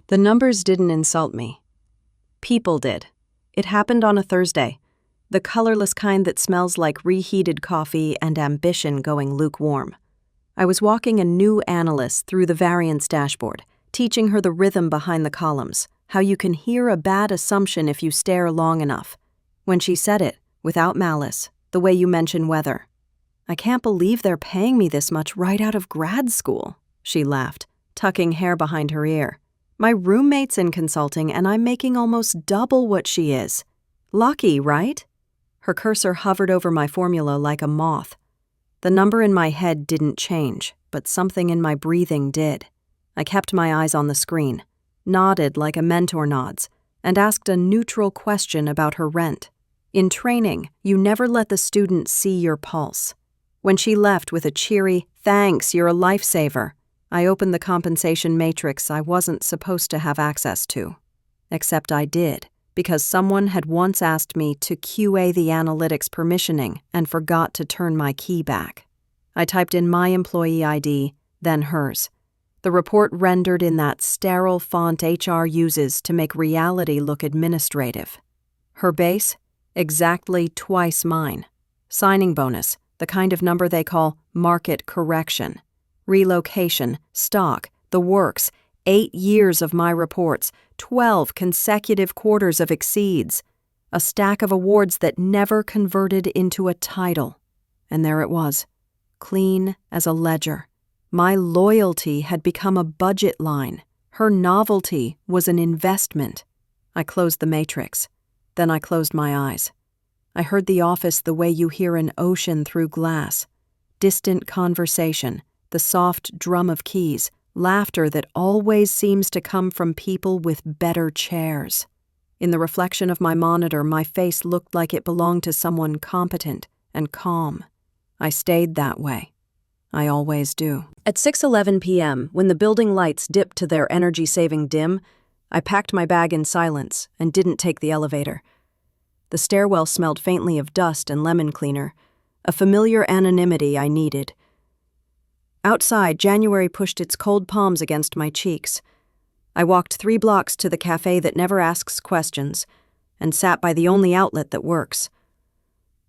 The numbers didn't insult me. People did. It happened on a Thursday, the colorless kind that smells like reheated coffee and ambition going lukewarm. I was walking a new analyst through the variance dashboard, teaching her the rhythm behind the columns, how you can hear a bad assumption if you stare long enough. When she said it, without malice, the way you mention weather. "I can't believe they're paying me this much right out of grad school," she laughed, tucking hair behind her ear. "My roommate's in consulting and I'm making almost double what she is. Lucky, right?" Her cursor hovered over my formula like a moth. The number in my head didn't change, but something in my breathing did. I kept my eyes on the screen, nodded like a mentor nods, and asked a neutral question about her rent. In training, you never let the student see your pulse. When she left with a cheery, "Thanks, you're a lifesaver," I opened the compensation matrix I wasn't supposed to have access to. Except I did, because someone had once asked me to QA the analytics permissioning and forgot to turn my key back. I typed in my employee ID, then hers. The report rendered in that sterile font HR uses to make reality look administrative. Her base? Exactly twice mine. Signing bonus, the kind of number they call market correction. Relocation, stock, the works, 8 years of my reports, 12 consecutive quarters of exceeds, a stack of awards that never converted into a title. And there it was, clean as a ledger. My loyalty had become a budget line. Her novelty was an investment. I closed the matrix. Then I closed my eyes. I heard the office the way you hear an ocean through glass. Distant conversation, the soft drum of keys, laughter that always seems to come from people with better chairs. In the reflection of my monitor, my face looked like it belonged to someone competent and calm. I stayed that way. I always do. At 6:11 p.m., when the building lights dipped to their energy-saving dim, I packed my bag in silence and didn't take the elevator. The stairwell smelled faintly of dust and lemon cleaner, a familiar anonymity I needed. Outside, January pushed its cold palms against my cheeks. I walked 3 blocks to the cafe that never asks questions and sat by the only outlet that works.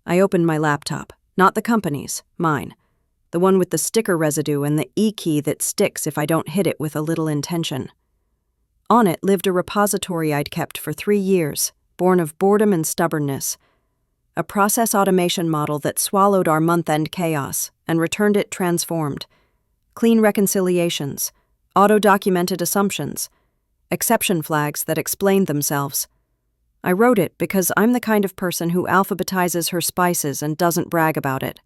I opened my laptop, not the company's, mine, the one with the sticker residue and the E key that sticks if I don't hit it with a little intention. On it lived a repository I'd kept for 3 years, born of boredom and stubbornness, a process automation model that swallowed our month-end chaos and returned it transformed. Clean reconciliations, auto-documented assumptions, exception flags that explained themselves. I wrote it because I'm the kind of person who alphabetizes her spices and doesn't brag about it.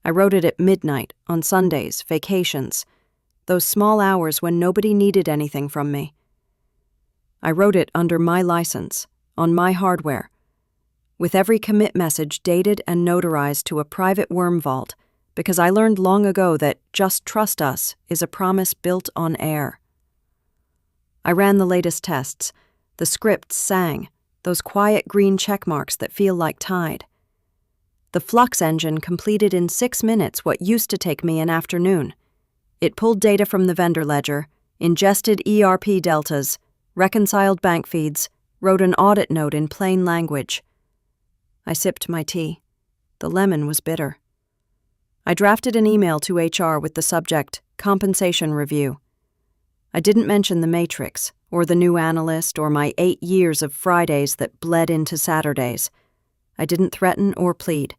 I wrote it at midnight, on Sundays, vacations, those small hours when nobody needed anything from me. I wrote it under my license, on my hardware, with every commit message dated and notarized to a private worm vault, because I learned long ago that just trust us is a promise built on air. I ran the latest tests. The scripts sang, those quiet green check marks that feel like tide. The Flux engine completed in 6 minutes what used to take me an afternoon. It pulled data from the vendor ledger, ingested ERP deltas, reconciled bank feeds, wrote an audit note in plain language. I sipped my tea. The lemon was bitter. I drafted an email to HR with the subject, compensation review. I didn't mention the matrix, or the new analyst, or my 8 years of Fridays that bled into Saturdays. I didn't threaten or plead.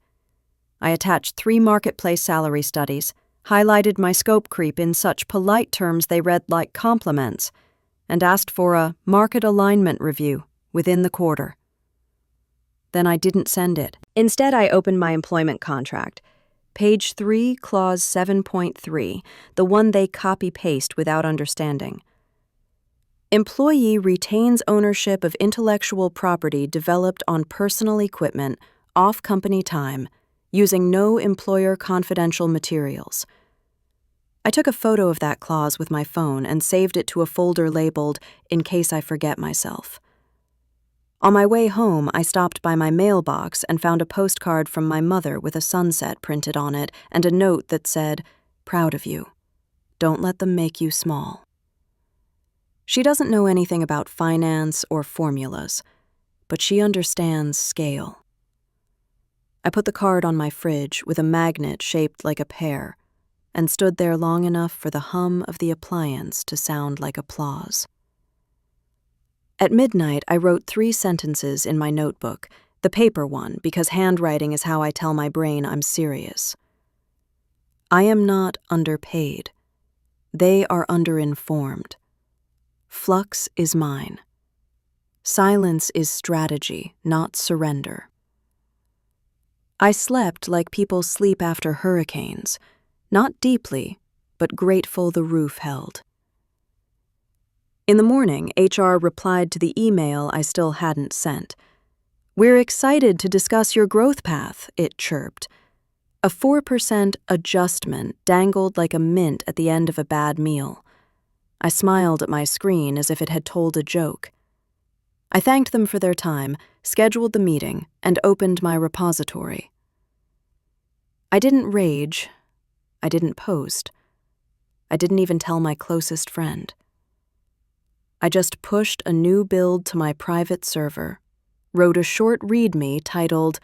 I attached 3 marketplace salary studies, highlighted my scope creep in such polite terms they read like compliments, and asked for a market alignment review within the quarter. Then I didn't send it. Instead, I opened my employment contract. Page 3, Clause 7.3, the one they copy-paste without understanding. Employee retains ownership of intellectual property developed on personal equipment off company time, using no employer confidential materials. I took a photo of that clause with my phone and saved it to a folder labeled, "In case I forget myself." On my way home, I stopped by my mailbox and found a postcard from my mother with a sunset printed on it and a note that said, "Proud of you. Don't let them make you small." She doesn't know anything about finance or formulas, but she understands scale. I put the card on my fridge with a magnet shaped like a pear and stood there long enough for the hum of the appliance to sound like applause. At midnight, I wrote 3 sentences in my notebook, the paper one, because handwriting is how I tell my brain I'm serious. I am not underpaid. They are underinformed. Flux is mine. Silence is strategy, not surrender. I slept like people sleep after hurricanes, not deeply, but grateful the roof held. In the morning, HR replied to the email I still hadn't sent. "We're excited to discuss your growth path," it chirped. A 4% adjustment dangled like a mint at the end of a bad meal. I smiled at my screen as if it had told a joke. I thanked them for their time, scheduled the meeting, and opened my repository. I didn't rage. I didn't post. I didn't even tell my closest friend. I just pushed a new build to my private server, wrote a short readme titled,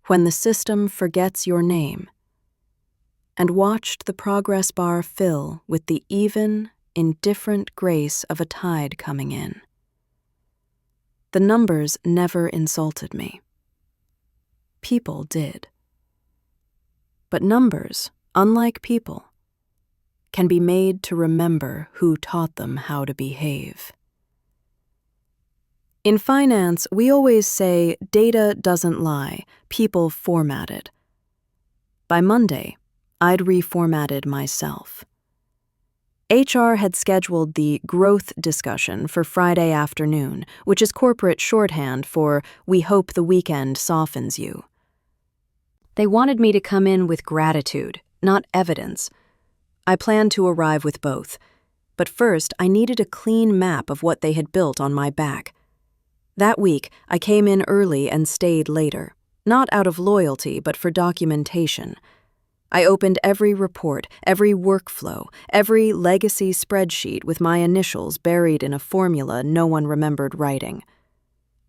"When the System Forgets Your Name," and watched the progress bar fill with the even, indifferent grace of a tide coming in. The numbers never insulted me. People did. But numbers, unlike people, can be made to remember who taught them how to behave. In finance, we always say data doesn't lie, people format it. By Monday, I'd reformatted myself. HR had scheduled the growth discussion for Friday afternoon, which is corporate shorthand for "we hope the weekend softens you." They wanted me to come in with gratitude, not evidence. I planned to arrive with both, but first I needed a clean map of what they had built on my back. That week, I came in early and stayed later, not out of loyalty, but for documentation. I opened every report, every workflow, every legacy spreadsheet with my initials buried in a formula no one remembered writing.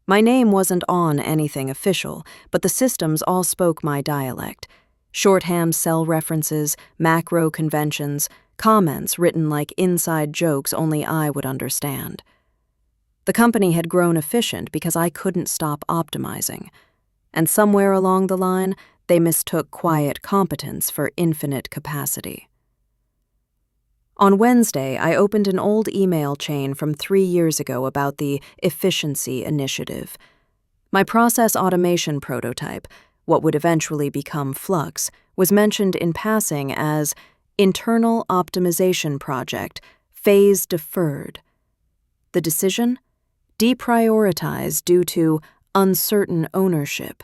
My name wasn't on anything official, but the systems all spoke my dialect. Shorthand cell references, macro conventions, comments written like inside jokes only I would understand. The company had grown efficient because I couldn't stop optimizing. And somewhere along the line, they mistook quiet competence for infinite capacity. On Wednesday, I opened an old email chain from 3 years ago about the Efficiency Initiative. My process automation prototype, what would eventually become Flux, was mentioned in passing as Internal Optimization Project, Phase Deferred. The decision? Deprioritized due to uncertain ownership.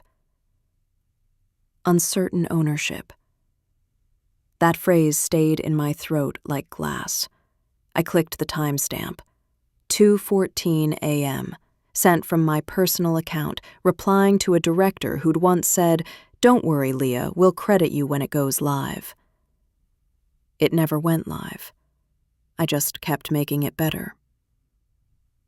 Uncertain ownership. That phrase stayed in my throat like glass. I clicked the timestamp. 2:14 a.m., sent from my personal account, replying to a director who'd once said, "Don't worry, Leah, we'll credit you when it goes live." It never went live. I just kept making it better.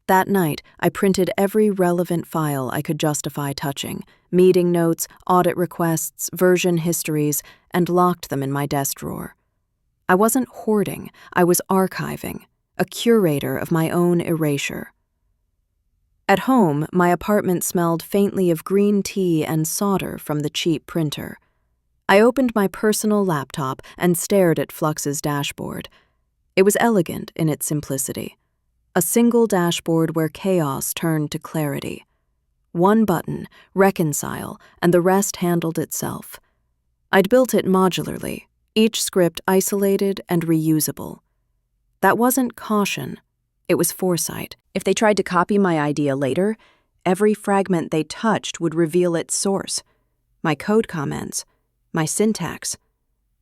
That night, I printed every relevant file I could justify touching, meeting notes, audit requests, version histories, and locked them in my desk drawer. I wasn't hoarding, I was archiving, a curator of my own erasure. At home, my apartment smelled faintly of green tea and solder from the cheap printer. I opened my personal laptop and stared at Flux's dashboard. It was elegant in its simplicity. A single dashboard where chaos turned to clarity. One button, reconcile, and the rest handled itself. I'd built it modularly, each script isolated and reusable. That wasn't caution, it was foresight. If they tried to copy my idea later, every fragment they touched would reveal its source. My code comments, my syntax,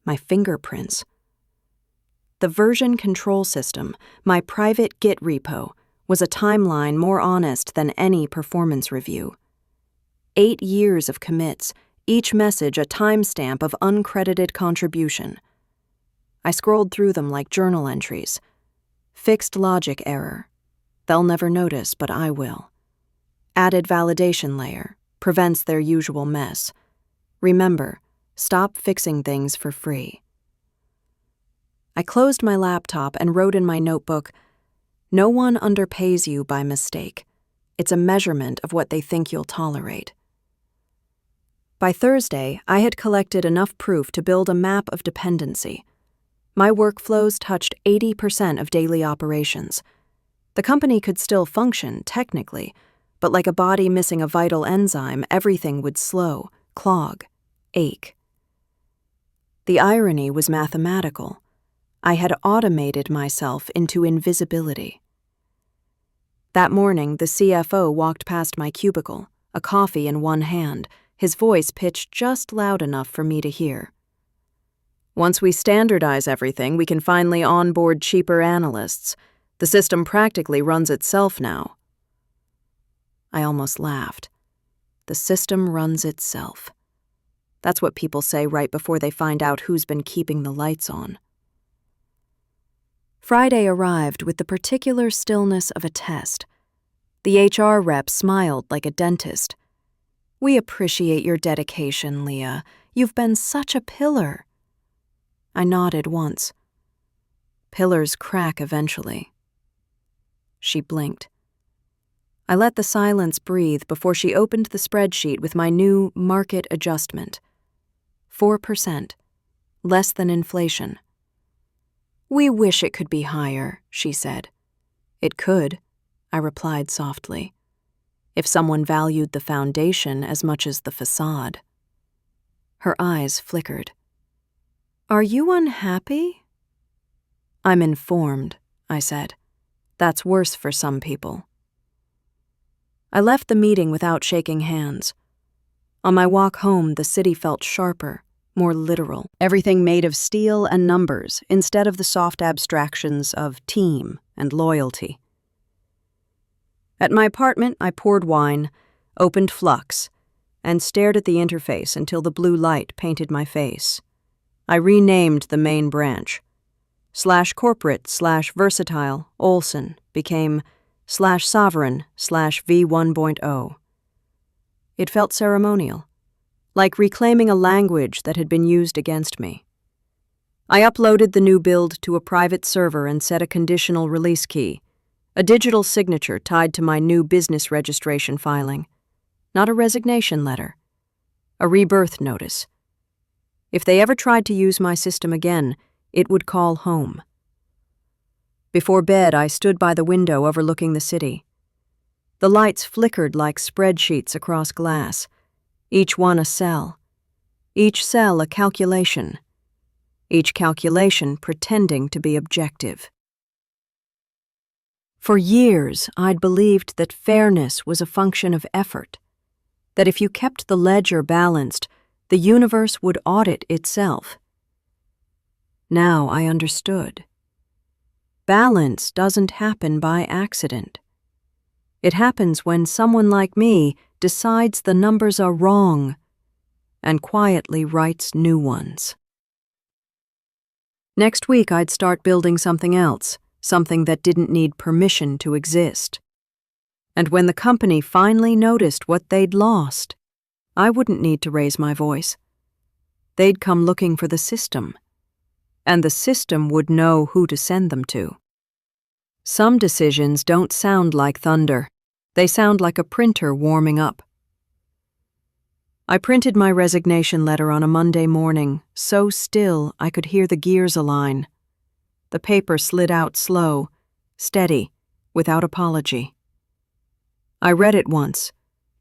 my fingerprints. The version control system, my private Git repo, was a timeline more honest than any performance review. 8 years of commits, each message a timestamp of uncredited contribution. I scrolled through them like journal entries. Fixed logic error. They'll never notice, but I will. Added validation layer. Prevents their usual mess. Remember, stop fixing things for free. I closed my laptop and wrote in my notebook, "No one underpays you by mistake. It's a measurement of what they think you'll tolerate." By Thursday, I had collected enough proof to build a map of dependency. My workflows touched 80% of daily operations. The company could still function, technically, but like a body missing a vital enzyme, everything would slow, clog, ache. The irony was mathematical. I had automated myself into invisibility. That morning, the CFO walked past my cubicle, a coffee in one hand, his voice pitched just loud enough for me to hear. "Once we standardize everything, we can finally onboard cheaper analysts. The system practically runs itself now." I almost laughed. The system runs itself. That's what people say right before they find out who's been keeping the lights on. Friday arrived with the particular stillness of a test. The HR rep smiled like a dentist. "We appreciate your dedication, Leah. You've been such a pillar." I nodded once. Pillars crack eventually. She blinked. I let the silence breathe before she opened the spreadsheet with my new market adjustment. 4%, less than inflation. "We wish it could be higher," she said. "It could," I replied softly, "if someone valued the foundation as much as the facade." Her eyes flickered. "Are you unhappy?" "I'm informed," I said. "That's worse for some people." I left the meeting without shaking hands. On my walk home, the city felt sharper, more literal. Everything made of steel and numbers instead of the soft abstractions of team and loyalty. At my apartment, I poured wine, opened Flux, and stared at the interface until the blue light painted my face. I renamed the main branch. /corporate/versatile Olson became /sovereign/V1.0. It felt ceremonial, like reclaiming a language that had been used against me. I uploaded the new build to a private server and set a conditional release key, a digital signature tied to my new business registration filing. Not a resignation letter, a rebirth notice. If they ever tried to use my system again, it would call home. Before bed, I stood by the window overlooking the city. The lights flickered like spreadsheets across glass, each one a cell, each cell a calculation, each calculation pretending to be objective. For years, I'd believed that fairness was a function of effort, that if you kept the ledger balanced, the universe would audit itself. Now I understood. Balance doesn't happen by accident. It happens when someone like me decides the numbers are wrong and quietly writes new ones. Next week, I'd start building something else, something that didn't need permission to exist. And when the company finally noticed what they'd lost, I wouldn't need to raise my voice. They'd come looking for the system, and the system would know who to send them to. Some decisions don't sound like thunder. They sound like a printer warming up. I printed my resignation letter on a Monday morning, so still I could hear the gears align. The paper slid out slow, steady, without apology. I read it once,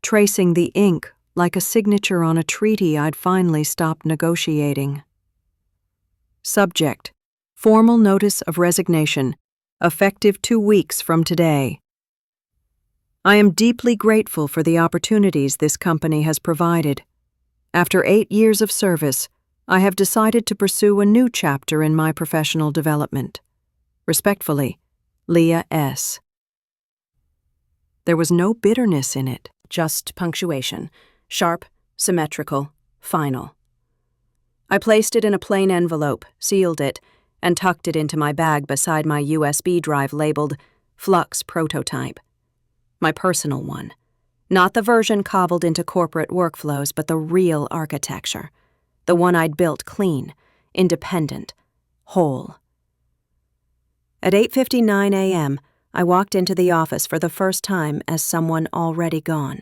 tracing the ink like a signature on a treaty I'd finally stopped negotiating. Subject: Formal notice of resignation, effective 2 weeks from today. I am deeply grateful for the opportunities this company has provided. After 8 years of service, I have decided to pursue a new chapter in my professional development. Respectfully, Leah S. There was no bitterness in it, just punctuation. Sharp, symmetrical, final. I placed it in a plain envelope, sealed it, and tucked it into my bag beside my USB drive labeled Flux prototype. My personal one. Not the version cobbled into corporate workflows, but the real architecture. The one I'd built clean, independent, whole. At 8:59 a.m., I walked into the office for the first time as someone already gone.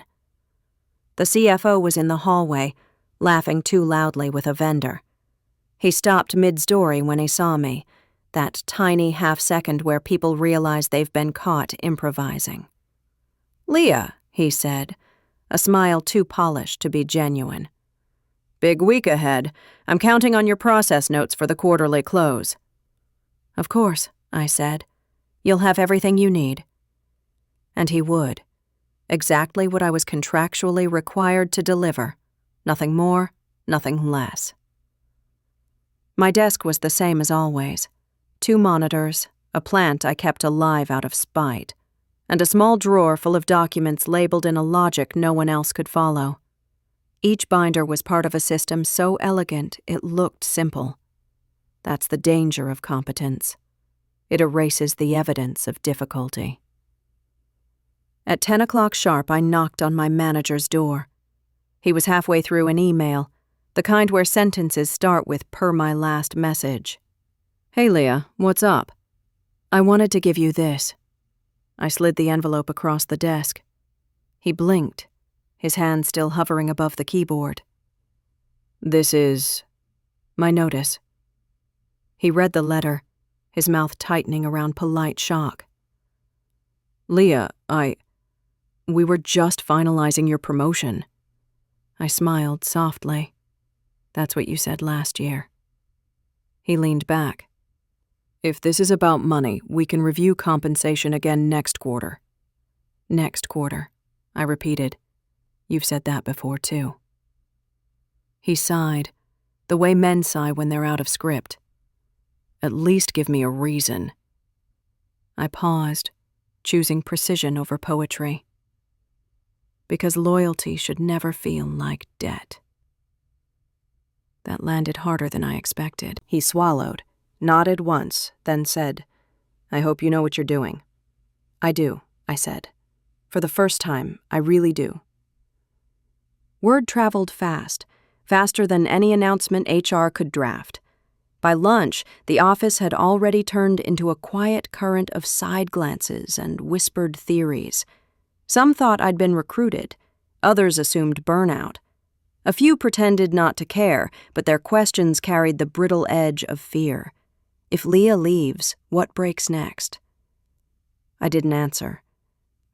The CFO was in the hallway, laughing too loudly with a vendor. He stopped mid-story when he saw me, that tiny half-second where people realize they've been caught improvising. "Leah," he said, a smile too polished to be genuine. "Big week ahead. I'm counting on your process notes for the quarterly close." "Of course," I said. "You'll have everything you need." And he would. Exactly what I was contractually required to deliver. Nothing more, nothing less. My desk was the same as always. 2 monitors, a plant I kept alive out of spite, and a small drawer full of documents labeled in a logic no one else could follow. Each binder was part of a system so elegant it looked simple. That's the danger of competence. It erases the evidence of difficulty. At 10 o'clock sharp, I knocked on my manager's door. He was halfway through an email, the kind where sentences start with "per my last message." "Hey, Leah, what's up?" "I wanted to give you this." I slid the envelope across the desk. He blinked, his hand still hovering above the keyboard. "This is..." "My notice." He read the letter, his mouth tightening around polite shock. "Leah, we were just finalizing your promotion." I smiled softly. "That's what you said last year." He leaned back. "If this is about money, we can review compensation again next quarter." "Next quarter," I repeated. "You've said that before, too." He sighed, the way men sigh when they're out of script. "At least give me a reason." I paused, choosing precision over poetry. Because loyalty should never feel like debt. That landed harder than I expected. He swallowed, nodded once, then said, "I hope you know what you're doing." "I do," I said. "For the first time, I really do." Word traveled fast, faster than any announcement HR could draft. By lunch, the office had already turned into a quiet current of side glances and whispered theories. Some thought I'd been recruited. Others assumed burnout. A few pretended not to care, but their questions carried the brittle edge of fear. If Leah leaves, what breaks next? I didn't answer.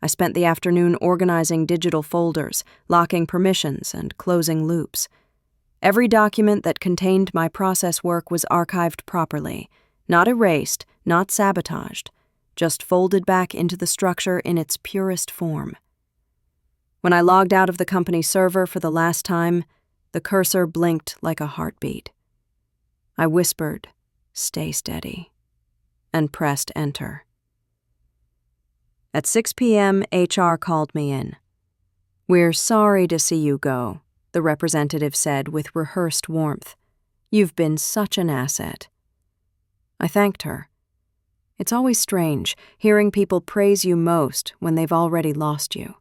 I spent the afternoon organizing digital folders, locking permissions, and closing loops. Every document that contained my process work was archived properly, not erased, not sabotaged, just folded back into the structure in its purest form. When I logged out of the company server for the last time, the cursor blinked like a heartbeat. I whispered, "Stay steady," and pressed enter. At 6 p.m., HR called me in. "We're sorry to see you go," the representative said with rehearsed warmth. "You've been such an asset." I thanked her. It's always strange, hearing people praise you most when they've already lost you.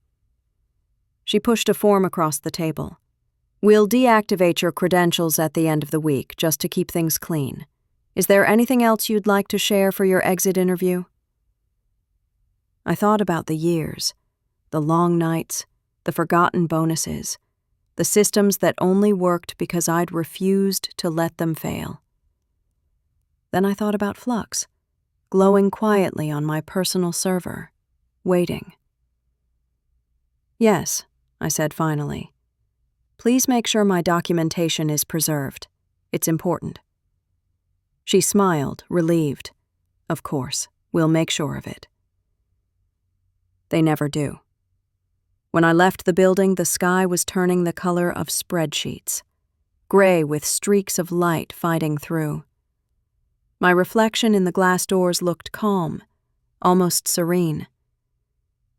She pushed a form across the table. "We'll deactivate your credentials at the end of the week, just to keep things clean. Is there anything else you'd like to share for your exit interview?" I thought about the years, the long nights, the forgotten bonuses, the systems that only worked because I'd refused to let them fail. Then I thought about Flux, glowing quietly on my personal server, waiting. "Yes," I said finally. "Please make sure my documentation is preserved. It's important." She smiled, relieved. "Of course, we'll make sure of it." They never do. When I left the building, the sky was turning the color of spreadsheets, gray with streaks of light fighting through. My reflection in the glass doors looked calm, almost serene.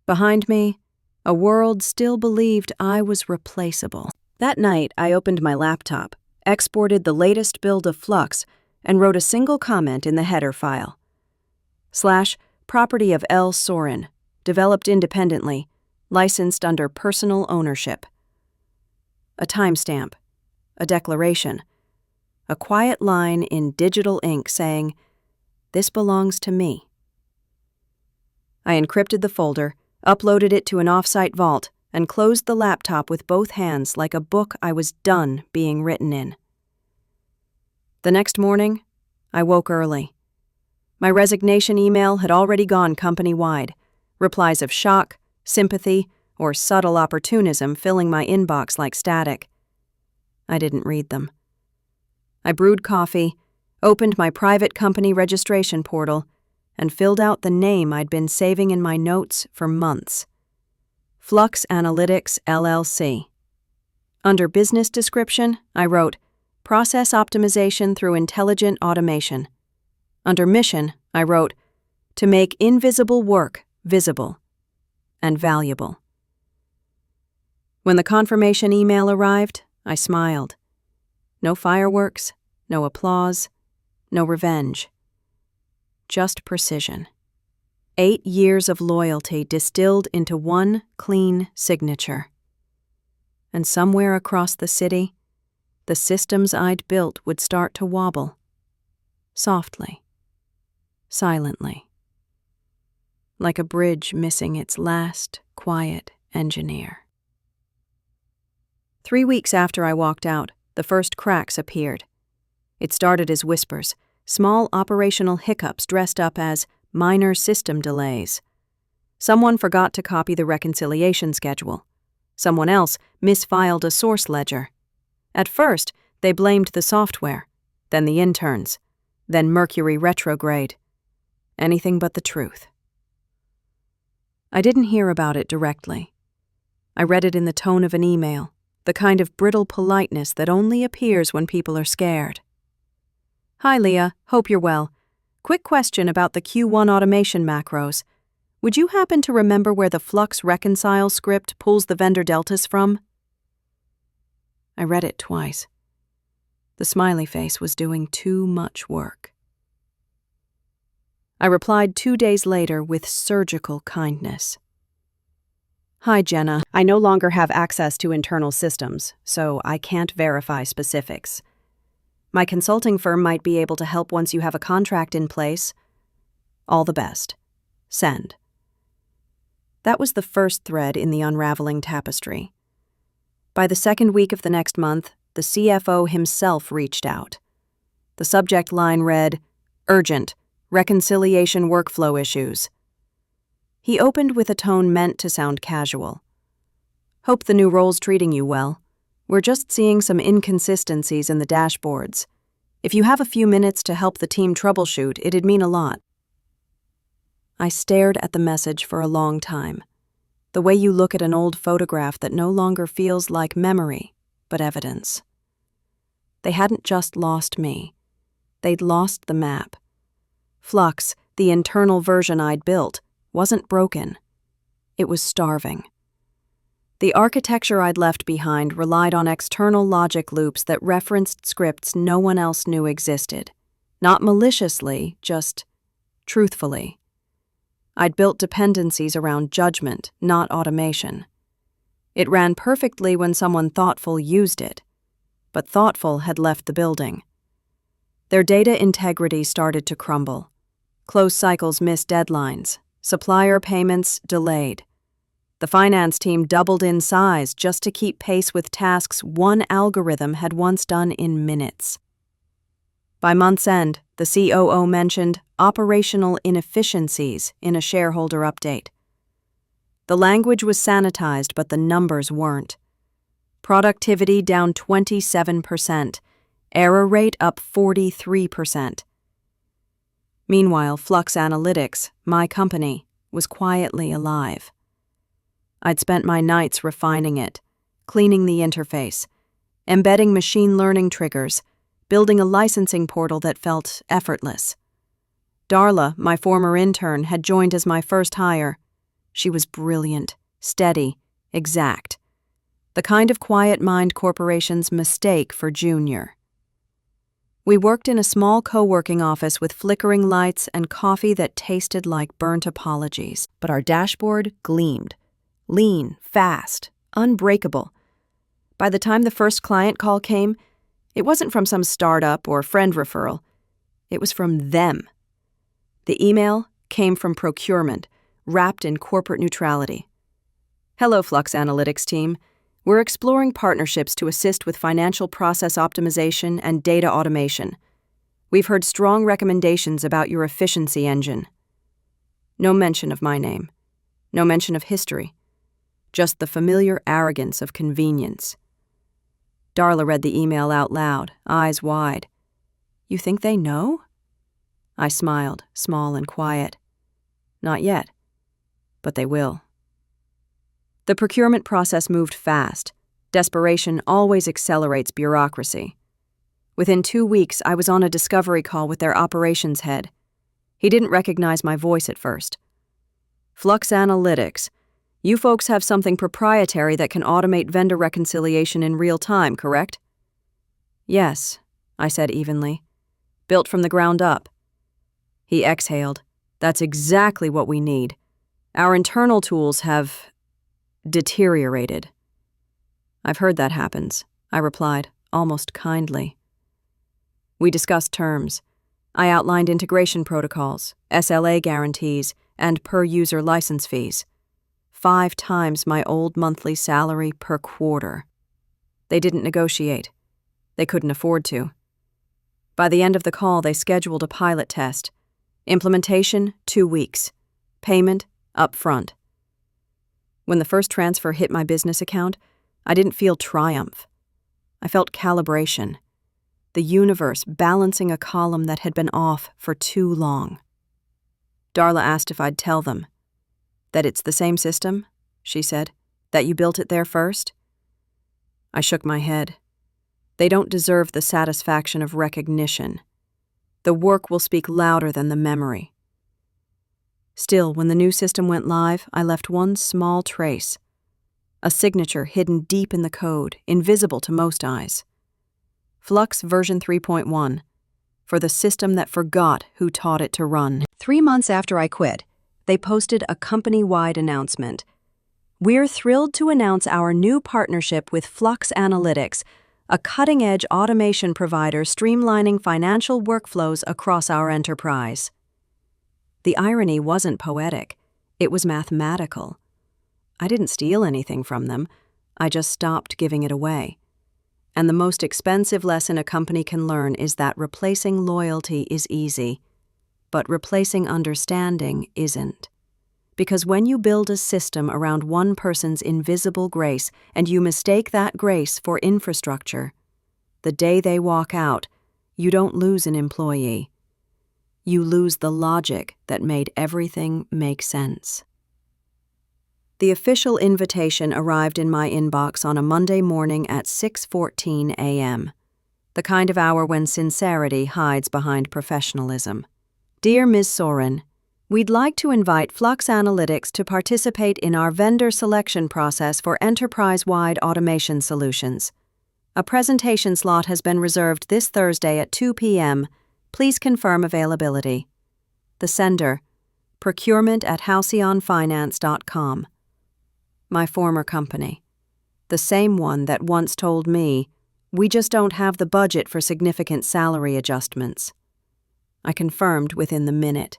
Behind me, a world still believed I was replaceable. That night, I opened my laptop, exported the latest build of Flux, and wrote a single comment in the header file. property of Leah Soren, developed independently, licensed under personal ownership. A timestamp, a declaration, a quiet line in digital ink saying, "This belongs to me." I encrypted the folder, uploaded it to an off-site vault, and closed the laptop with both hands like a book I was done being written in. The next morning, I woke early. My resignation email had already gone company-wide, replies of shock, sympathy, or subtle opportunism filling my inbox like static. I didn't read them. I brewed coffee, opened my private company registration portal, and filled out the name I'd been saving in my notes for months. Flux Analytics, LLC. Under business description, I wrote, "Process optimization through intelligent automation." Under mission, I wrote, "To make invisible work visible and valuable." When the confirmation email arrived, I smiled. No fireworks, no applause, no revenge. Just precision. 8 years of loyalty distilled into one clean signature. And somewhere across the city, the systems I'd built would start to wobble. Softly. Silently. Like a bridge missing its last quiet engineer. 3 weeks after I walked out, the first cracks appeared. It started as whispers, small operational hiccups dressed up as minor system delays. Someone forgot to copy the reconciliation schedule. Someone else misfiled a source ledger. At first, they blamed the software, then the interns, then Mercury retrograde. Anything but the truth. I didn't hear about it directly. I read it in the tone of an email, the kind of brittle politeness that only appears when people are scared. "Hi, Leah. Hope you're well. Quick question about the Q1 automation macros. Would you happen to remember where the Flux reconcile script pulls the vendor deltas from?" I read it twice. The smiley face was doing too much work. I replied 2 days later with surgical kindness. "Hi, Jenna. I no longer have access to internal systems, so I can't verify specifics. My consulting firm might be able to help once you have a contract in place. All the best. Send." That was the first thread in the unraveling tapestry. By the second week of the next month, the CFO himself reached out. The subject line read, "Urgent, reconciliation workflow issues." He opened with a tone meant to sound casual. "Hope the new role's treating you well. We're just seeing some inconsistencies in the dashboards. If you have a few minutes to help the team troubleshoot, it'd mean a lot." I stared at the message for a long time, the way you look at an old photograph that no longer feels like memory, but evidence. They hadn't just lost me. They'd lost the map. Flux, the internal version I'd built, wasn't broken. It was starving. The architecture I'd left behind relied on external logic loops that referenced scripts no one else knew existed. Not maliciously, just truthfully. I'd built dependencies around judgment, not automation. It ran perfectly when someone thoughtful used it, but thoughtful had left the building. Their data integrity started to crumble. Close cycles missed deadlines. Supplier payments delayed. The finance team doubled in size just to keep pace with tasks one algorithm had once done in minutes. By month's end, the COO mentioned operational inefficiencies in a shareholder update. The language was sanitized, but the numbers weren't. Productivity down 27%, error rate up 43%. Meanwhile, Flux Analytics, my company, was quietly alive. I'd spent my nights refining it, cleaning the interface, embedding machine learning triggers, building a licensing portal that felt effortless. Darla, my former intern, had joined as my first hire. She was brilliant, steady, exact. The kind of quiet mind corporations mistake for junior. We worked in a small co-working office with flickering lights and coffee that tasted like burnt apologies. But our dashboard gleamed. Lean, fast, unbreakable. By the time the first client call came, it wasn't from some startup or friend referral. It was from them. The email came from procurement, wrapped in corporate neutrality. Hello, Flux Analytics team. We're exploring partnerships to assist with financial process optimization and data automation. We've heard strong recommendations about your efficiency engine. No mention of my name. No mention of history. Just the familiar arrogance of convenience. Darla read the email out loud, eyes wide. You think they know? I smiled, small and quiet. Not yet, but they will. The procurement process moved fast. Desperation always accelerates bureaucracy. Within 2 weeks, I was on a discovery call with their operations head. He didn't recognize my voice at first. Flux Analytics. You folks have something proprietary that can automate vendor reconciliation in real time, correct? Yes, I said evenly. Built from the ground up. He exhaled. That's exactly what we need. Our internal tools have deteriorated. I've heard that happens, I replied, almost kindly. We discussed terms. I outlined integration protocols, SLA guarantees, and per-user license fees. 5 times my old monthly salary per quarter. They didn't negotiate. They couldn't afford to. By the end of the call, they scheduled a pilot test. Implementation, 2 weeks. Payment, up front. When the first transfer hit my business account, I didn't feel triumph. I felt calibration. The universe balancing a column that had been off for too long. Darla asked if I'd tell them. That it's the same system, she said. That you built it there first? I shook my head. They don't deserve the satisfaction of recognition. The work will speak louder than the memory. Still, when the new system went live, I left one small trace. A signature hidden deep in the code, invisible to most eyes. Flux version 3.1, for the system that forgot who taught it to run. 3 months after I quit, they posted a company-wide announcement. We're thrilled to announce our new partnership with Flux Analytics, a cutting-edge automation provider streamlining financial workflows across our enterprise. The irony wasn't poetic, it was mathematical. I didn't steal anything from them, I just stopped giving it away. And the most expensive lesson a company can learn is that replacing loyalty is easy, but replacing understanding isn't. Because when you build a system around one person's invisible grace and you mistake that grace for infrastructure, the day they walk out, you don't lose an employee. You lose the logic that made everything make sense. The official invitation arrived in my inbox on a Monday morning at 6:14 a.m., the kind of hour when sincerity hides behind professionalism. Dear Ms. Soren, we'd like to invite Flux Analytics to participate in our vendor selection process for enterprise-wide automation solutions. A presentation slot has been reserved this Thursday at 2 p.m. Please confirm availability. The sender, procurement@halcyonfinance.com. My former company. The same one that once told me, we just don't have the budget for significant salary adjustments. I confirmed within the minute.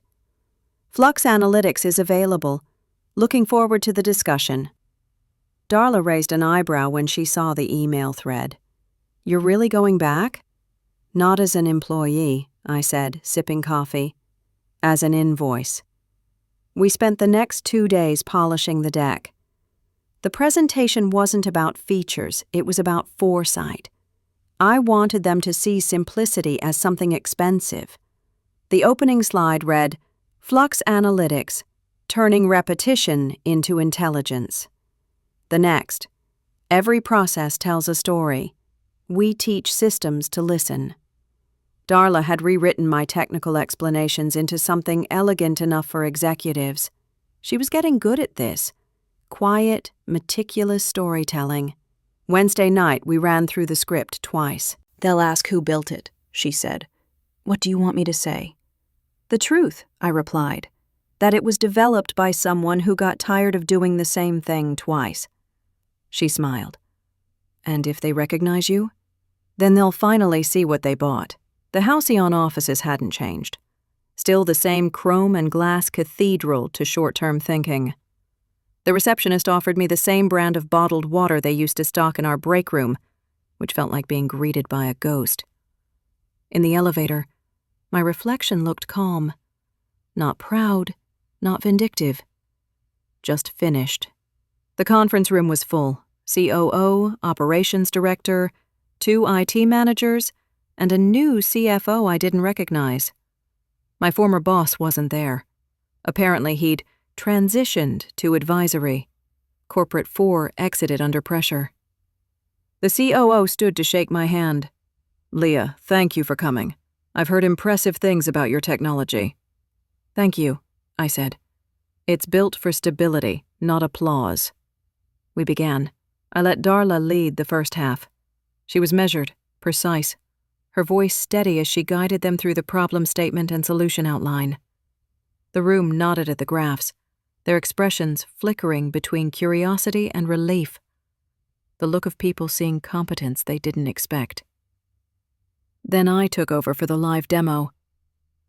Flux Analytics is available. Looking forward to the discussion. Darla raised an eyebrow when she saw the email thread. You're really going back? Not as an employee, I said, sipping coffee. As an invoice. We spent the next 2 days polishing the deck. The presentation wasn't about features, it was about foresight. I wanted them to see simplicity as something expensive. The opening slide read, Flux Analytics, turning repetition into intelligence. The next, every process tells a story. We teach systems to listen. Darla had rewritten my technical explanations into something elegant enough for executives. She was getting good at this. Quiet, meticulous storytelling. Wednesday night, we ran through the script twice. They'll ask who built it. she said. "What do you want me to say?" "The truth," I replied. "That it was developed by someone who got tired of doing the same thing twice." She smiled. "And if they recognize you? Then they'll finally see what they bought." The Halcyon offices hadn't changed. Still the same chrome and glass cathedral to short-term thinking. The receptionist offered me the same brand of bottled water they used to stock in our break room, which felt like being greeted by a ghost. In the elevator, my reflection looked calm. Not proud, not vindictive. Just finished. The conference room was full. COO, operations director, 2 IT managers, and a new CFO I didn't recognize. My former boss wasn't there. Apparently he'd transitioned to advisory. Corporate 4 exited under pressure. The COO stood to shake my hand. "Leah, thank you for coming. I've heard impressive things about your technology." "Thank you," I said. "It's built for stability, not applause." We began. I let Darla lead the first half. She was measured, precise, her voice steady as she guided them through the problem statement and solution outline. The room nodded at the graphs, their expressions flickering between curiosity and relief, the look of people seeing competence they didn't expect. Then I took over for the live demo.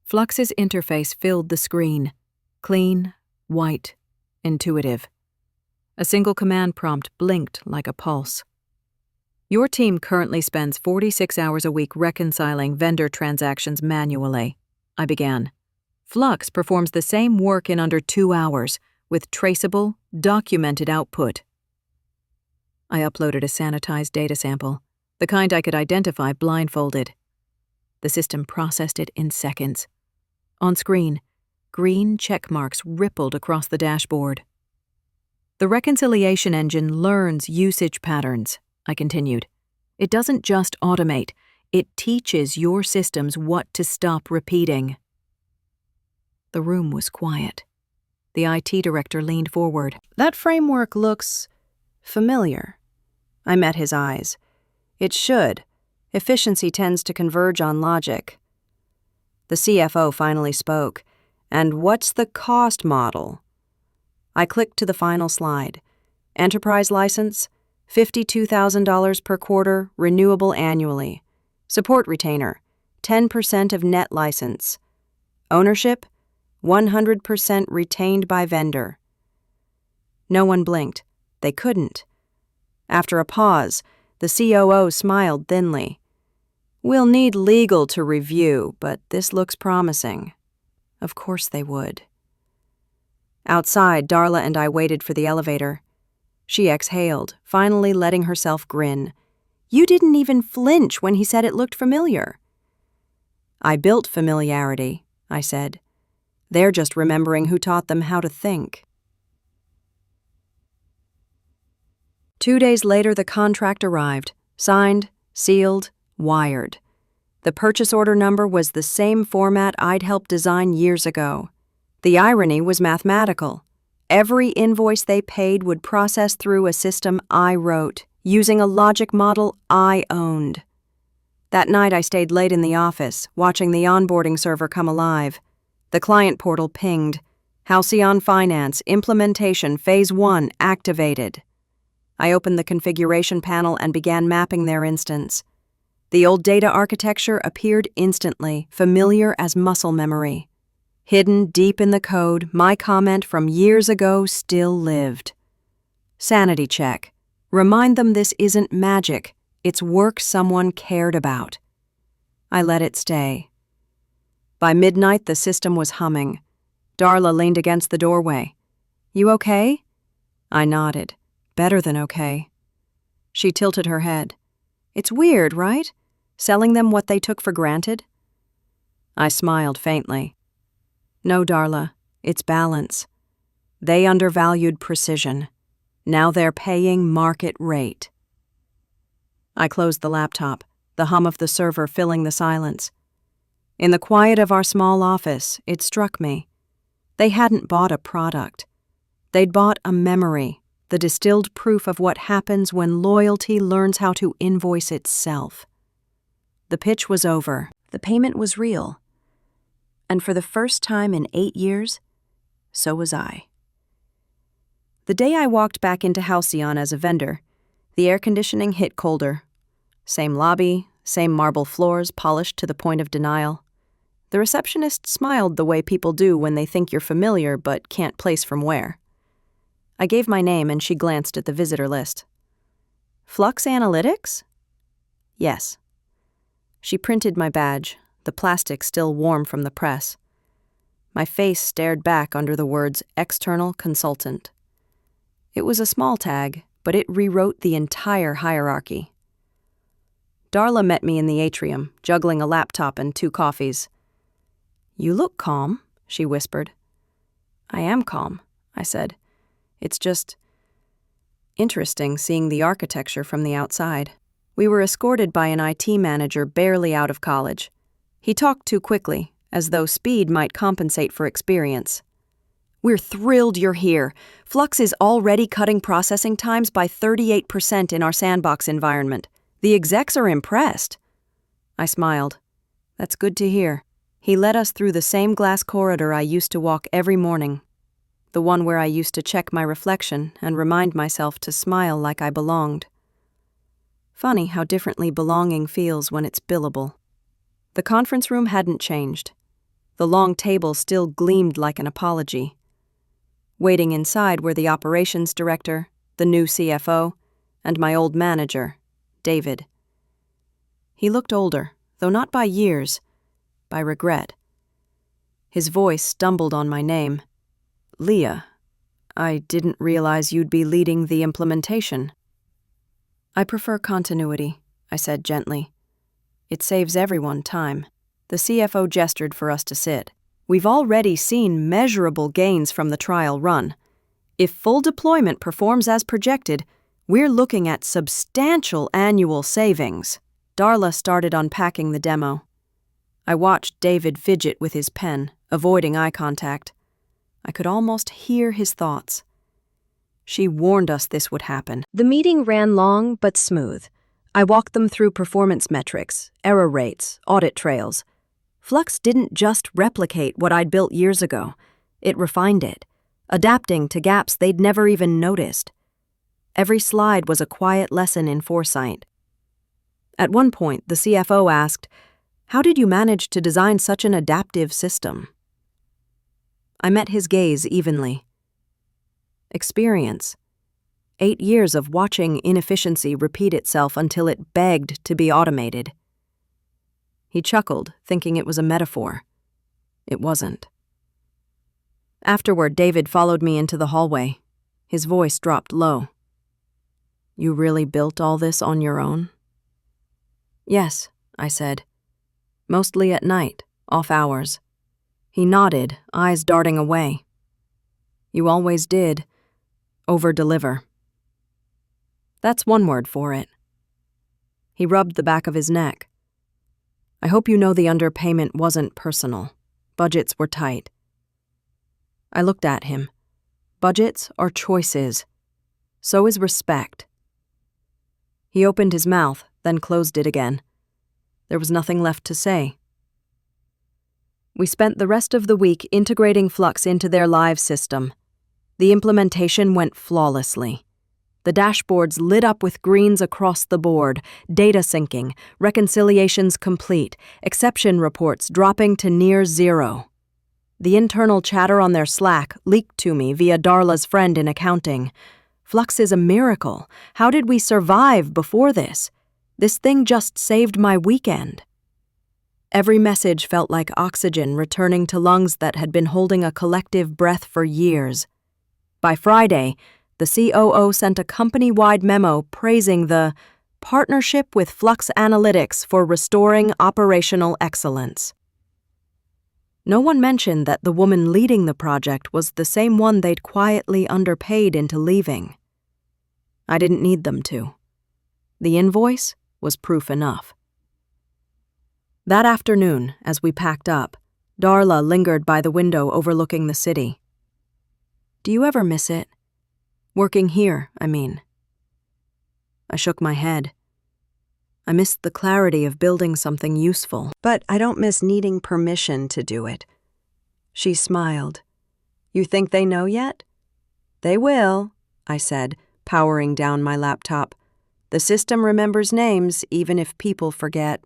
Flux's interface filled the screen, clean, white, intuitive. A single command prompt blinked like a pulse. "Your team currently spends 46 hours a week reconciling vendor transactions manually," I began. "Flux performs the same work in under 2 hours, with traceable, documented output." I uploaded a sanitized data sample, the kind I could identify blindfolded. The system processed it in seconds. On screen, green check marks rippled across the dashboard. "The reconciliation engine learns usage patterns," I continued. "It doesn't just automate, it teaches your systems what to stop repeating." The room was quiet. The IT director leaned forward. "That framework looks familiar." I met his eyes. "It should. Efficiency tends to converge on logic." The CFO finally spoke. "And what's the cost model?" I clicked to the final slide. Enterprise license, $52,000 per quarter, renewable annually. Support retainer, 10% of net license. Ownership, 100% retained by vendor. No one blinked. They couldn't. After a pause, the COO smiled thinly. "We'll need legal to review, but this looks promising." Of course they would. Outside, Darla and I waited for the elevator. She exhaled, finally letting herself grin. "You didn't even flinch when he said it looked familiar." "I built familiarity," I said. "They're just remembering who taught them how to think." 2 days later, the contract arrived, signed, sealed, wired. The purchase order number was the same format I'd helped design years ago. The irony was mathematical. Every invoice they paid would process through a system I wrote, using a logic model I owned. That night I stayed late in the office, watching the onboarding server come alive. The client portal pinged. Halcyon Finance, implementation phase 1 activated. I opened the configuration panel and began mapping their instance. The old data architecture appeared instantly, familiar as muscle memory. Hidden deep in the code, my comment from years ago still lived. Sanity check. Remind them this isn't magic. It's work someone cared about. I let it stay. By midnight, the system was humming. Darla leaned against the doorway. "You okay?" I nodded. "Better than okay." She tilted her head. "It's weird, right? Selling them what they took for granted?" I smiled faintly. "No, Darla, it's balance. They undervalued precision. Now they're paying market rate." I closed the laptop, the hum of the server filling the silence. In the quiet of our small office, it struck me. They hadn't bought a product. They'd bought a memory, the distilled proof of what happens when loyalty learns how to invoice itself. The pitch was over. The payment was real. And for the first time in 8 years, so was I. The day I walked back into Halcyon as a vendor, the air conditioning hit colder. Same lobby, same marble floors polished to the point of denial. The receptionist smiled the way people do when they think you're familiar but can't place from where. I gave my name and she glanced at the visitor list. Flux Analytics? Yes. She printed my badge, the plastic still warm from the press. My face stared back under the words External Consultant. It was a small tag, but it rewrote the entire hierarchy. Darla met me in the atrium, juggling a laptop and 2 coffees. You look calm, she whispered. I am calm, I said. It's just interesting seeing the architecture from the outside. We were escorted by an IT manager barely out of college. He talked too quickly, as though speed might compensate for experience. We're thrilled you're here. Flux is already cutting processing times by 38% in our sandbox environment. The execs are impressed. I smiled. That's good to hear. He led us through the same glass corridor I used to walk every morning, the one where I used to check my reflection and remind myself to smile like I belonged. Funny how differently belonging feels when it's billable. The conference room hadn't changed. The long table still gleamed like an apology. Waiting inside were the operations director, the new CFO, and my old manager, David. He looked older, though not by years, by regret. His voice stumbled on my name. Leah, I didn't realize you'd be leading the implementation. I prefer continuity, I said gently. It saves everyone time. The CFO gestured for us to sit. We've already seen measurable gains from the trial run. If full deployment performs as projected, we're looking at substantial annual savings. Darla started unpacking the demo. I watched David fidget with his pen, avoiding eye contact. I could almost hear his thoughts. She warned us this would happen. The meeting ran long but smooth. I walked them through performance metrics, error rates, audit trails. Flux didn't just replicate what I'd built years ago. It refined it, adapting to gaps they'd never even noticed. Every slide was a quiet lesson in foresight. At one point, the CFO asked, "How did you manage to design such an adaptive system?" I met his gaze evenly. Experience. 8 years of watching inefficiency repeat itself until it begged to be automated. He chuckled, thinking it was a metaphor. It wasn't. Afterward, David followed me into the hallway. His voice dropped low. You really built all this on your own? Yes, I said. Mostly at night, off hours. He nodded, eyes darting away. You always did. Over-deliver. That's one word for it. He rubbed the back of his neck. I hope you know the underpayment wasn't personal. Budgets were tight. I looked at him. Budgets are choices. So is respect. He opened his mouth, then closed it again. There was nothing left to say. We spent the rest of the week integrating Flux into their live system. The implementation went flawlessly. The dashboards lit up with greens across the board, data syncing, reconciliations complete, exception reports dropping to near zero. The internal chatter on their Slack leaked to me via Darla's friend in accounting. Flux is a miracle. How did we survive before this? This thing just saved my weekend. Every message felt like oxygen returning to lungs that had been holding a collective breath for years. By Friday, the COO sent a company-wide memo praising the partnership with Flux Analytics for restoring operational excellence. No one mentioned that the woman leading the project was the same one they'd quietly underpaid into leaving. I didn't need them to. The invoice was proof enough. That afternoon, as we packed up, Darla lingered by the window overlooking the city. Do you ever miss it? Working here, I mean. I shook my head. I miss the clarity of building something useful, but I don't miss needing permission to do it. She smiled. You think they know yet? They will, I said, powering down my laptop. The system remembers names even if people forget.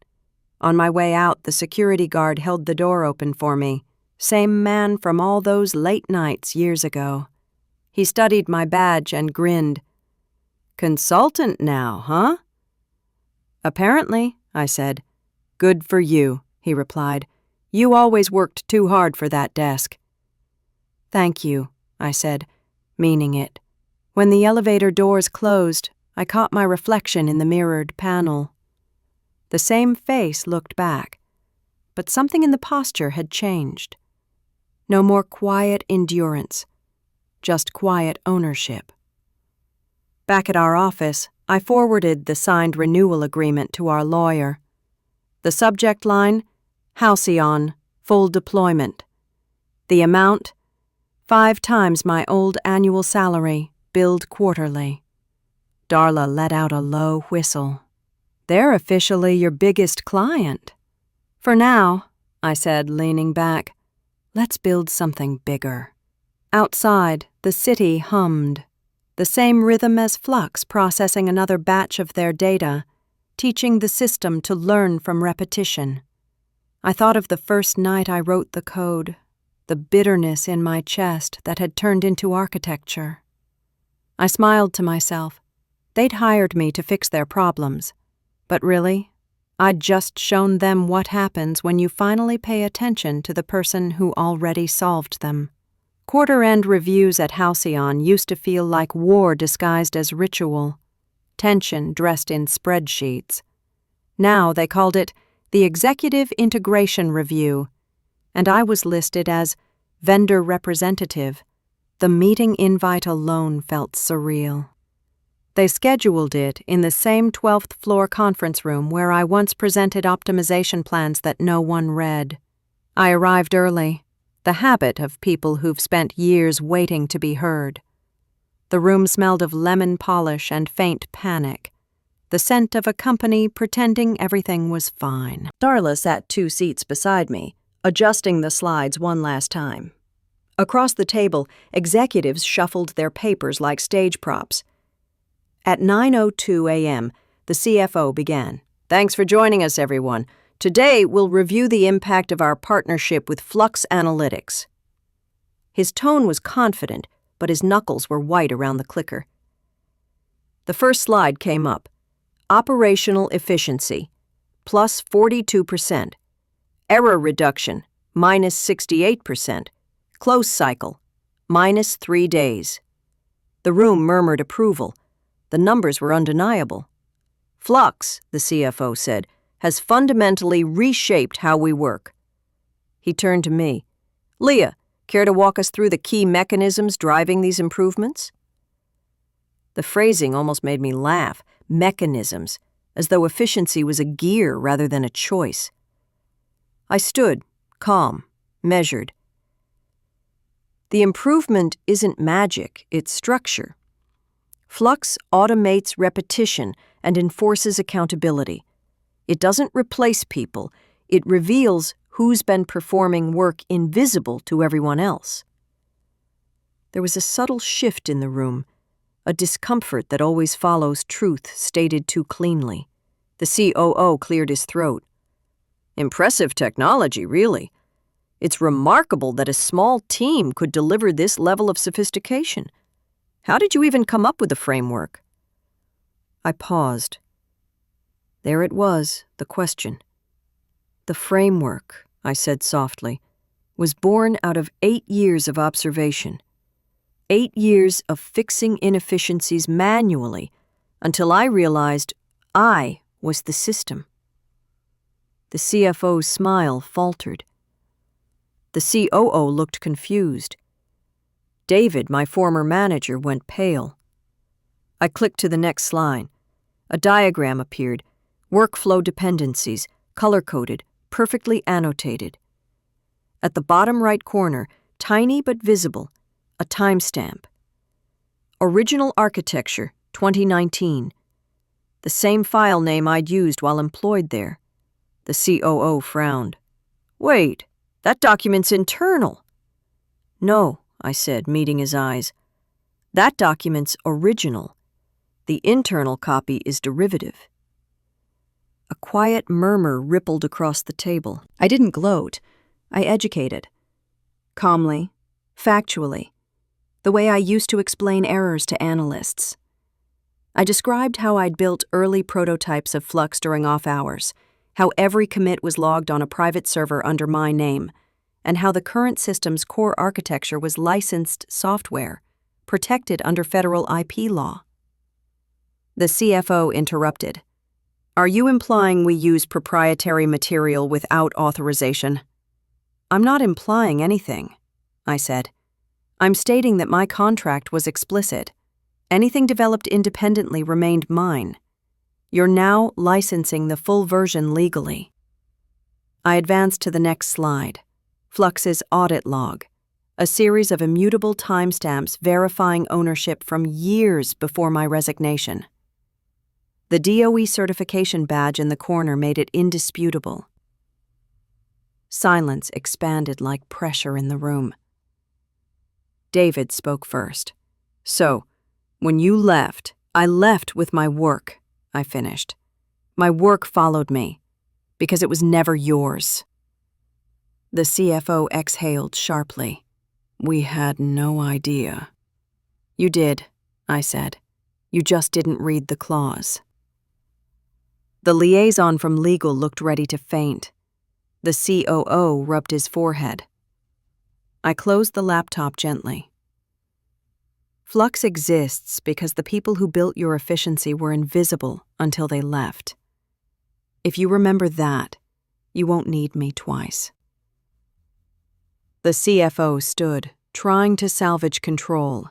On my way out, the security guard held the door open for me. Same man from all those late nights years ago. He studied my badge and grinned. Consultant now, huh? Apparently, I said. Good for you, he replied. You always worked too hard for that desk. Thank you, I said, meaning it. When the elevator doors closed, I caught my reflection in the mirrored panel. The same face looked back, but something in the posture had changed. No more quiet endurance, just quiet ownership. Back at our office, I forwarded the signed renewal agreement to our lawyer. The subject line, Halcyon, full deployment. The amount, 5 times my old annual salary, billed quarterly. Darla let out a low whistle. They're officially your biggest client. For now, I said, leaning back, let's build something bigger. Outside, the city hummed. The same rhythm as Flux processing another batch of their data, teaching the system to learn from repetition. I thought of the first night I wrote the code, the bitterness in my chest that had turned into architecture. I smiled to myself. They'd hired me to fix their problems. But really, I'd just shown them what happens when you finally pay attention to the person who already solved them. Quarter-end reviews at Halcyon used to feel like war disguised as ritual, tension dressed in spreadsheets. Now they called it the Executive Integration Review, and I was listed as vendor representative. The meeting invite alone felt surreal. They scheduled it in the same 12th floor conference room where I once presented optimization plans that no one read. I arrived early, the habit of people who've spent years waiting to be heard. The room smelled of lemon polish and faint panic, the scent of a company pretending everything was fine. Darla sat 2 seats beside me, adjusting the slides one last time. Across the table, executives shuffled their papers like stage props. At 9:02 a.m., the CFO began. Thanks for joining us, everyone. Today, we'll review the impact of our partnership with Flux Analytics. His tone was confident, but his knuckles were white around the clicker. The first slide came up. Operational efficiency, plus 42%. Error reduction, minus 68%. Close cycle, minus 3 days. The room murmured approval. The numbers were undeniable. Flux, the CFO said, has fundamentally reshaped how we work. He turned to me. Leah, care to walk us through the key mechanisms driving these improvements? The phrasing almost made me laugh. Mechanisms, as though efficiency was a gear rather than a choice. I stood, calm, measured. The improvement isn't magic, it's structure. Flux automates repetition and enforces accountability. It doesn't replace people, it reveals who's been performing work invisible to everyone else. There was a subtle shift in the room, a discomfort that always follows truth stated too cleanly. The COO cleared his throat. Impressive technology, really. It's remarkable that a small team could deliver this level of sophistication. How did you even come up with the framework? I paused. There it was, the question. The framework, I said softly, was born out of 8 years of observation. 8 years of fixing inefficiencies manually until I realized I was the system. The CFO's smile faltered. The COO looked confused. David, my former manager, went pale. I clicked to the next line. A diagram appeared, workflow dependencies, color-coded, perfectly annotated. At the bottom right corner, tiny but visible, a timestamp. Original architecture, 2019. the same file name I'd used while employed there. The COO frowned. "Wait, that document's internal." "No," I said, meeting his eyes. "That document's original. The internal copy is derivative." A quiet murmur rippled across the table. I didn't gloat. I educated. Calmly, factually, the way I used to explain errors to analysts. I described how I'd built early prototypes of Flux during off hours, how every commit was logged on a private server under my name, and how the current system's core architecture was licensed software, protected under federal IP law. The CFO interrupted. "Are you implying we use proprietary material without authorization?" "I'm not implying anything," I said. "I'm stating that my contract was explicit. Anything developed independently remained mine. You're now licensing the full version legally." I advanced to the next slide. Flux's audit log, a series of immutable timestamps verifying ownership from years before my resignation. The DOE certification badge in the corner made it indisputable. Silence expanded like pressure in the room. David spoke first. "So, when you left, I left with my work," I finished. "My work followed me, because it was never yours." The CFO exhaled sharply. "We had no idea." "You did," I said. "You just didn't read the clause." The liaison from legal looked ready to faint. The COO rubbed his forehead. I closed the laptop gently. Flux exists because the people who built your efficiency were invisible until they left. If you remember that, you won't need me twice. The CFO stood, trying to salvage control.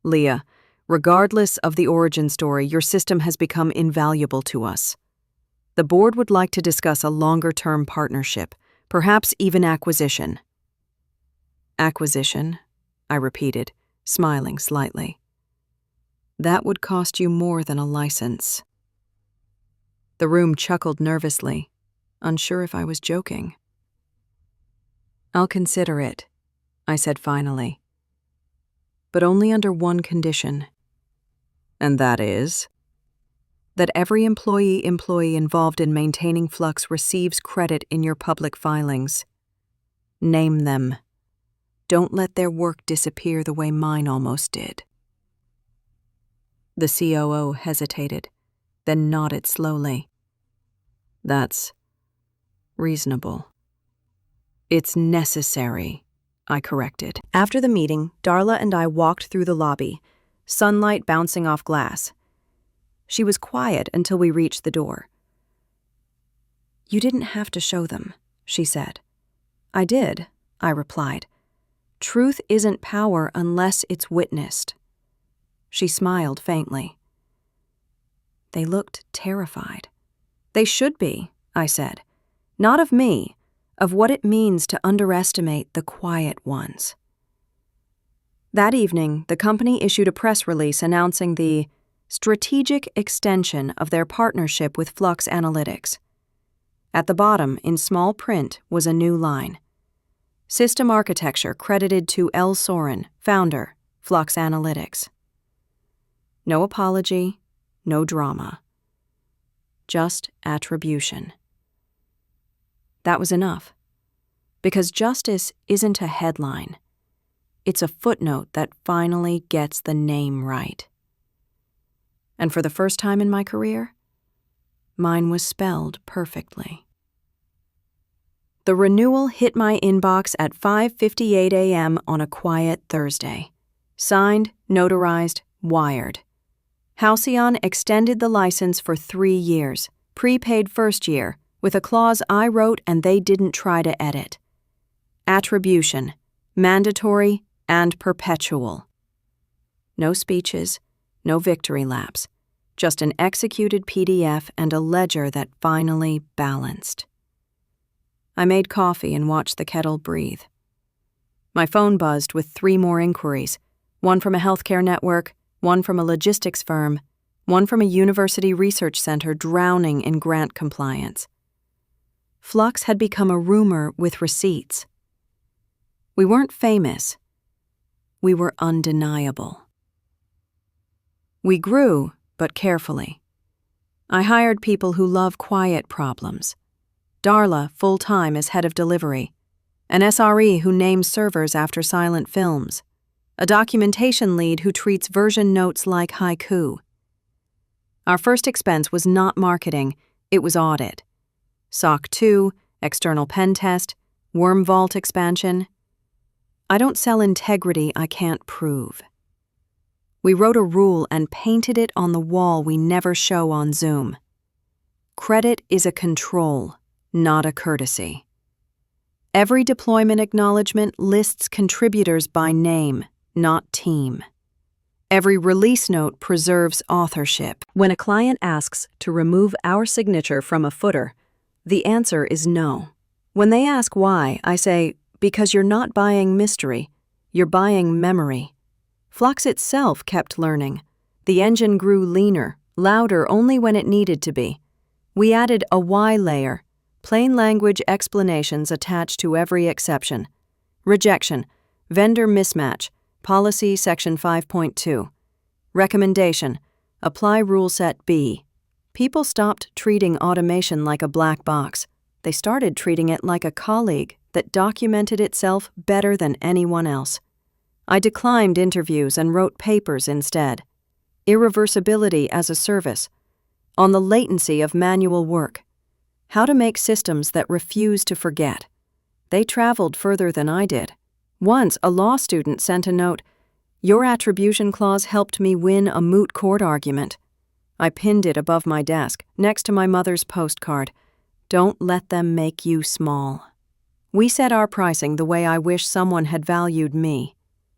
"Leah, regardless of the origin story, your system has become invaluable to us. The board would like to discuss a longer-term partnership, perhaps even acquisition." "Acquisition?" I repeated, smiling slightly. "That would cost you more than a license." The room chuckled nervously, unsure if I was joking. "I'll consider it," I said finally. "But only under one condition." "And that is?" "That every employee involved in maintaining Flux receives credit in your public filings. Name them. Don't let their work disappear the way mine almost did." The COO hesitated, then nodded slowly. "That's reasonable." "It's necessary," I corrected. After the meeting, Darla and I walked through the lobby, sunlight bouncing off glass. She was quiet until we reached the door. "You didn't have to show them," she said. "I did," I replied. "Truth isn't power unless it's witnessed." She smiled faintly. They looked terrified. "They should be," I said. "Not of me, of what it means to underestimate the quiet ones." That evening, the company issued a press release announcing the strategic extension of their partnership with Flux Analytics. At the bottom, in small print, was a new line. "System architecture credited to Leah Soren, founder, Flux Analytics." No apology, no drama. Just attribution. That was enough. Because justice isn't a headline. It's a footnote that finally gets the name right. And for the first time in my career, mine was spelled perfectly. The renewal hit my inbox at 5:58 a.m. on a quiet Thursday. Signed, notarized, wired. Halcyon extended the license for 3 years, prepaid first year, with a clause I wrote and they didn't try to edit. Attribution, mandatory and perpetual. No speeches, no victory laps, just an executed PDF and a ledger that finally balanced. I made coffee and watched the kettle breathe. My phone buzzed with 3 more inquiries, one from a healthcare network, one from a logistics firm, one from a university research center drowning in grant compliance. Flux had become a rumor with receipts. We weren't famous. We were undeniable. We grew, but carefully. I hired people who love quiet problems. Darla, full-time as head of delivery. An SRE who names servers after silent films. A documentation lead who treats version notes like haiku. Our first expense was not marketing, it was audit. SOC 2, external pen test, worm vault expansion. I don't sell integrity I can't prove. We wrote a rule and painted it on the wall we never show on Zoom. Credit is a control, not a courtesy. Every deployment acknowledgement lists contributors by name, not team. Every release note preserves authorship. When a client asks to remove our signature from a footer, the answer is no. When they ask why, I say, because you're not buying mystery, you're buying memory. Flux itself kept learning. The engine grew leaner, louder only when it needed to be. We added a why layer, plain language explanations attached to every exception. Rejection, vendor mismatch, policy section 5.2. Recommendation, apply rule set B. People stopped treating automation like a black box. They started treating it like a colleague that documented itself better than anyone else. I declined interviews and wrote papers instead. Irreversibility as a service. On the latency of manual work. How to make systems that refuse to forget. They traveled further than I did. Once, a law student sent a note, "Your attribution clause helped me win a moot court argument." I pinned it above my desk, next to my mother's postcard. Don't let them make you small. We set our pricing the way I wish someone had valued me.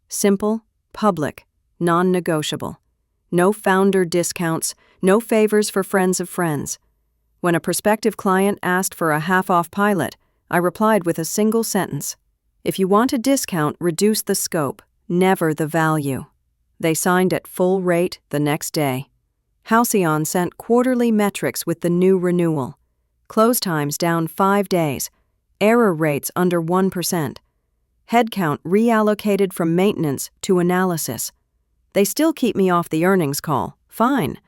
Simple, public, non-negotiable. No founder discounts, no favors for friends of friends. When a prospective client asked for a half-off pilot, I replied with a single sentence. If you want a discount, reduce the scope, never the value. They signed at full rate the next day. Halcyon sent quarterly metrics with the new renewal. Close times down 5 days. Error rates under 1%. Headcount reallocated from maintenance to analysis. They still keep me off the earnings call. Fine.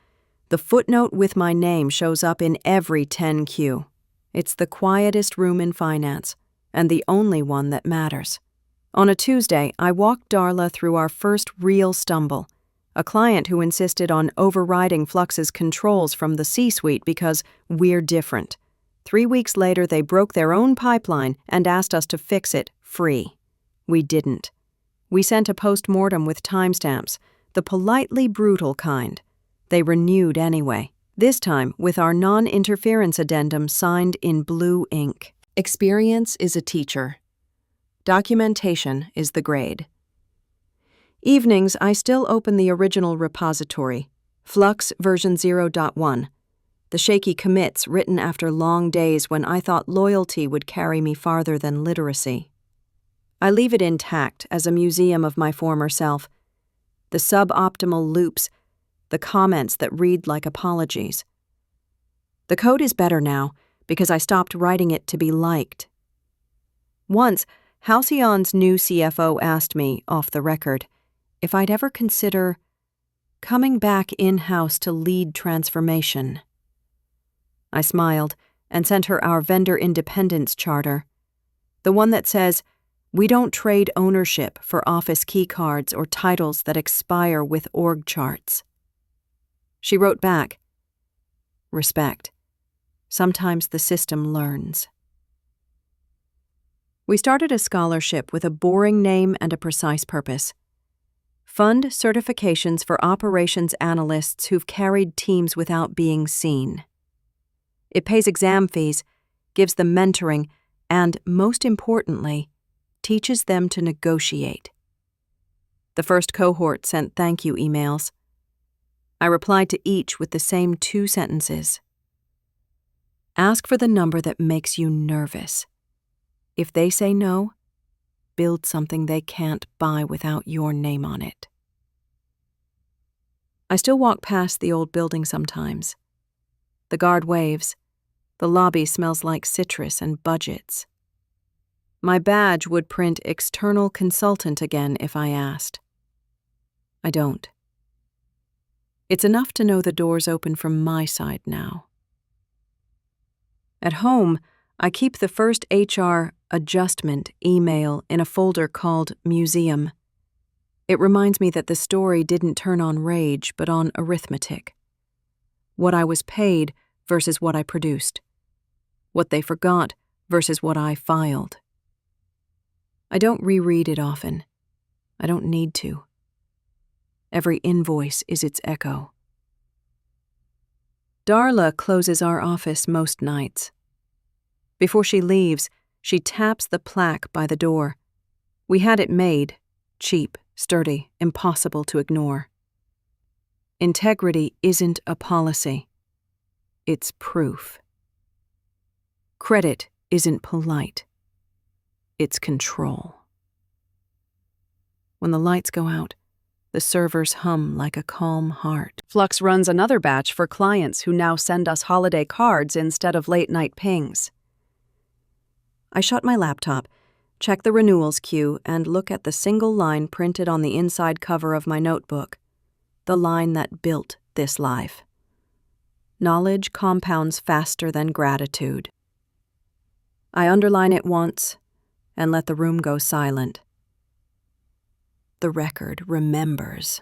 The footnote with my name shows up in every 10Q. It's the quietest room in finance, and the only one that matters. On a Tuesday, I walked Darla through our first real stumble. A client who insisted on overriding Flux's controls from the C-suite because we're different. 3 weeks later, they broke their own pipeline and asked us to fix it free. We didn't. We sent a post-mortem with timestamps, the politely brutal kind. They renewed anyway, this time with our non-interference addendum signed in blue ink. Experience is a teacher. Documentation is the grade. Evenings, I still open the original repository, Flux version 0.1, the shaky commits written after long days when I thought loyalty would carry me farther than literacy. I leave it intact as a museum of my former self. The suboptimal loops, the comments that read like apologies. The code is better now because I stopped writing it to be liked. Once, Halcyon's new CFO asked me, off the record, if I'd ever consider coming back in-house to lead transformation. I smiled and sent her our vendor independence charter, the one that says, we don't trade ownership for office keycards or titles that expire with org charts. She wrote back, respect. Sometimes the system learns. We started a scholarship with a boring name and a precise purpose. Fund certifications for operations analysts who've carried teams without being seen. It pays exam fees, gives them mentoring, and, most importantly, teaches them to negotiate. The first cohort sent thank you emails. I replied to each with the same 2 sentences. Ask for the number that makes you nervous. If they say no, build something they can't buy without your name on it. I still walk past the old building sometimes. The guard waves. The lobby smells like citrus and budgets. My badge would print external consultant again if I asked. I don't. It's enough to know the door's open from my side now. At home, I keep the first HR adjustment email in a folder called Museum. It reminds me that the story didn't turn on rage, but on arithmetic. What I was paid versus what I produced. What they forgot versus what I filed. I don't reread it often. I don't need to. Every invoice is its echo. Darla closes our office most nights. Before she leaves, she taps the plaque by the door. We had it made, cheap, sturdy, impossible to ignore. Integrity isn't a policy. It's proof. Credit isn't polite. It's control. When the lights go out, the servers hum like a calm heart. Flux runs another batch for clients who now send us holiday cards instead of late-night pings. I shut my laptop, check the renewals queue, and look at the single line printed on the inside cover of my notebook, the line that built this life. Knowledge compounds faster than gratitude. I underline it once and let the room go silent. The record remembers.